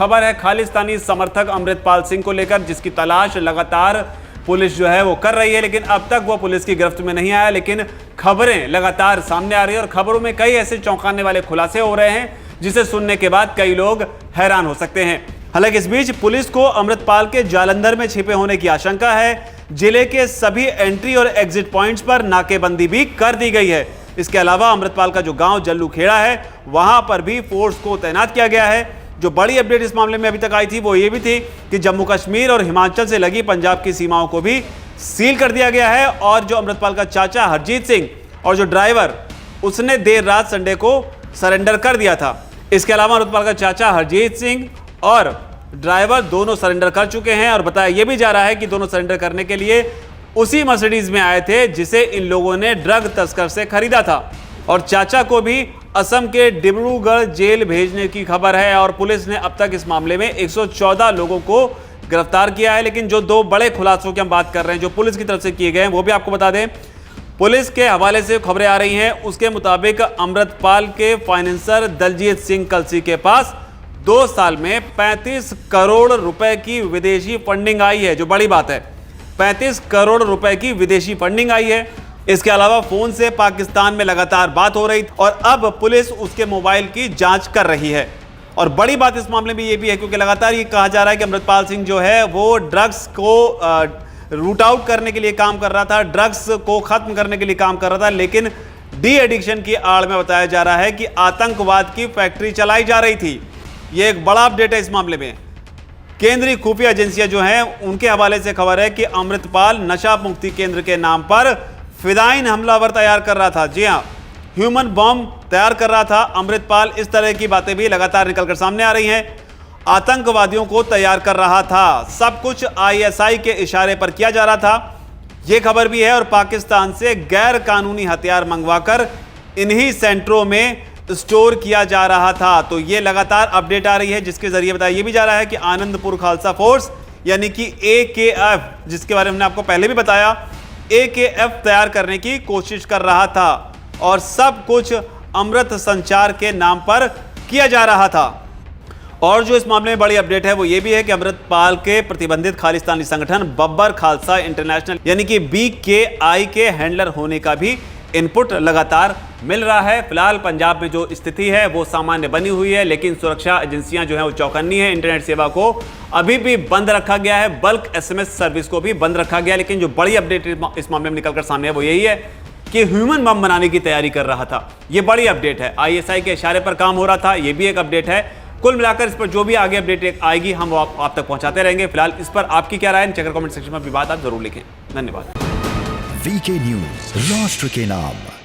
खबर है खालिस्तानी समर्थक अमृतपाल सिंह को लेकर, जिसकी तलाश लगातार पुलिस जो है वो कर रही है, लेकिन अब तक वो पुलिस की गिरफ्त में नहीं आया। लेकिन खबरें लगातार सामने आ रही है और खबरों में कई ऐसे चौंकाने वाले खुलासे हो रहे हैं जिसे सुनने के बाद कई लोग हैरान हो सकते हैं। हालांकि इस बीच पुलिस को अमृतपाल के जालंधर में छिपे होने की आशंका है। जिले के सभी एंट्री और एग्जिट पॉइंट्स पर नाकेबंदी भी कर दी गई है। इसके अलावा अमृतपाल का जो गांव जल्लू खेड़ा है, वहां पर भी फोर्स को तैनात किया गया है। जो बड़ी अपडेट इस मामले में अभी तक आई थी वो ये भी थी कि जम्मू कश्मीर और हिमाचल से लगी पंजाब की सीमाओं को भी सील कर दिया गया है और जो अमृतपाल का चाचा हरजीत सिंह और जो ड्राइवर, उसने देर रात संडे को सरेंडर कर दिया था। इसके अलावा अमृतपाल का चाचा हरजीत सिंह और ड्राइवर दोनों सरेंडर कर चुके हैं और बताया यह भी जा रहा है कि दोनों सरेंडर करने के लिए उसी मर्सिडीज में आए थे जिसे इन लोगों ने ड्रग तस्कर से खरीदा था। और चाचा को भी असम के डिब्रूगढ़ जेल भेजने की खबर है और पुलिस ने अब तक इस मामले में 114 लोगों को गिरफ्तार किया है। लेकिन जो दो बड़े खुलासों की हम बात कर रहे हैं जो पुलिस की तरफ से किए गए हैं वो भी आपको बता दें। पुलिस के हवाले से खबरें आ रही हैं, उसके मुताबिक अमृतपाल के फाइनेंसर दलजीत सिंह कलसी के पास 2 साल में 35 करोड़ रुपए की विदेशी फंडिंग आई है। जो बड़ी बात है, 35 करोड़ रुपए की विदेशी फंडिंग आई है। इसके अलावा फोन से पाकिस्तान में लगातार बात हो रही और अब पुलिस उसके मोबाइल की जांच कर रही है। और बड़ी बात इस मामले में यह भी है क्योंकि लगातार ये कहा जा रहा है कि अमृतपाल सिंह जो है वो ड्रग्स को रूट आउट करने के लिए काम कर रहा था, ड्रग्स को खत्म करने के लिए काम कर रहा था, लेकिन डी एडिक्शन की आड़ में बताया जा रहा है कि आतंकवाद की फैक्ट्री चलाई जा रही थी। यह एक बड़ा अपडेट है इस मामले में। केंद्रीय खुफिया एजेंसियां जो हैं उनके हवाले से खबर है कि अमृतपाल नशा मुक्ति केंद्र के नाम पर फिदाइन हमलावर तैयार कर रहा था। जी हां, ह्यूमन बॉम्ब तैयार कर रहा था अमृतपाल। इस तरह की बातें भी लगातार निकलकर सामने आ रही हैं। आतंकवादियों को तैयार कर रहा था, सब कुछ आईएसआई के इशारे पर किया जा रहा था, यह खबर भी है। और पाकिस्तान से गैर कानूनी हथियार मंगवाकर इन्हीं सेंटरों में स्टोर किया जा रहा था। तो यह लगातार अपडेट आ रही है जिसके जरिए बताया यह भी जा रहा है कि आनंदपुर खालसा फोर्स यानी कि AKF, जिसके बारे में हमने आपको पहले भी बताया, AKF तैयार करने की कोशिश कर रहा था और सब कुछ अमृत संचार के नाम पर किया जा रहा था। और जो इस मामले में बड़ी अपडेट है वो ये भी है कि अमृतपाल के प्रतिबंधित खालिस्तानी संगठन बब्बर खालसा इंटरनेशनल यानी कि BKI के हैंडलर होने का भी इनपुट लगातार मिल रहा है। फिलहाल पंजाब में जो स्थिति है वो सामान्य बनी हुई है, लेकिन सुरक्षा एजेंसियां जो है वो चौकन्नी है। इंटरनेट सेवा को अभी भी बंद रखा गया है, बल्क SMS सर्विस को भी बंद रखा गया। लेकिन जो बड़ी अपडेट इस मामले में निकलकर सामने है वो यही है कि ह्यूमन बम बनाने की तैयारी कर रहा था। ये बड़ी अपडेट है, ISI के इशारे पर काम हो रहा था, ये भी एक अपडेट है। कुल मिलाकर इस पर जो भी आगे अपडेट आएगी हम आप तक पहुंचाते रहेंगे। फिलहाल इस पर आपकी क्या राय है, चेकर कमेंट सेक्शन में भी बात आप जरूर लिखें। धन्यवाद। VK न्यूज, राष्ट्र के नाम।